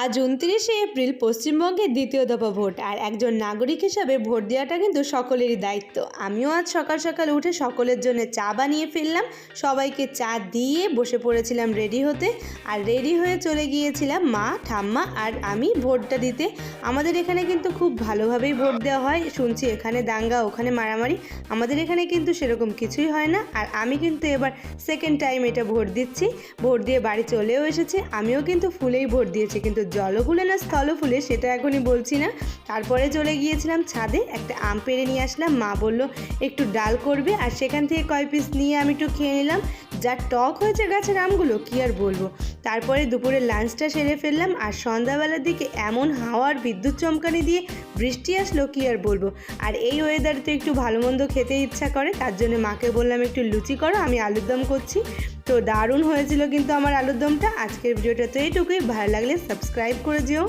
আজ ২৯শে এপ্রিল পশ্চিমবঙ্গের দ্বিতীয় দফা ভোট। আর একজন নাগরিক হিসাবে ভোট দেওয়াটা কিন্তু সকলেরই দায়িত্ব। আমিও আজ সকাল সকাল উঠে সকলের জন্য চা বানিয়ে ফেললাম, সবাইকে চা দিয়ে বসে পড়েছিলাম রেডি হতে। আর রেডি হয়ে চলে গিয়েছিলাম মা, ঠাম্মা আর আমি ভোটটা দিতে। আমাদের এখানে কিন্তু খুব ভালোভাবেই ভোট দেওয়া হয়। শুনছি এখানে দাঙ্গা, ওখানে মারামারি। আমাদের এখানে কিন্তু সেরকম কিছুই হয় না। আর আমি কিন্তু এবার সেকেন্ড টাইম এটা ভোট দিচ্ছি। ভোট দিয়ে বাড়ি চলেও এসেছি। আমিও কিন্তু ফুলেই ভোট দিয়েছি, কিন্তু জল ফুলে না স্থল ফুলে সেটা এখনই বলছি না। তারপরে চলে গিয়েছিলাম ছাদে, একটা আম পেড়ে নিয়ে আসলাম। মা বলল একটু ডাল করবে, আর সেখান থেকে কয় পিস নিয়ে আমি একটু খেয়ে নিলাম। যা টক হয়েছে গাছের আমগুলো কি আর বলবো। তারপরে দুপুরে লাঞ্চটা সেরে ফেললাম। আর সন্ধ্যাবেলার দিকে এমন হাওয়ার বিদ্যুৎ চমকানি দিয়ে বৃষ্টি আসলো কি আর বলবো। আর এই ওয়েদারে তো একটু ভালো মন্দ খেতে ইচ্ছা করে, তার জন্য মাকে বললাম একটু লুচি করো, আমি আলুর দম করছি। তো দারুণ হয়েছিল কিন্তু আমার আলুর দমটা। আজকের ভিডিওটা তো এইটুকুই। ভালো লাগলে সাবস্ক্রাইব করে দিও।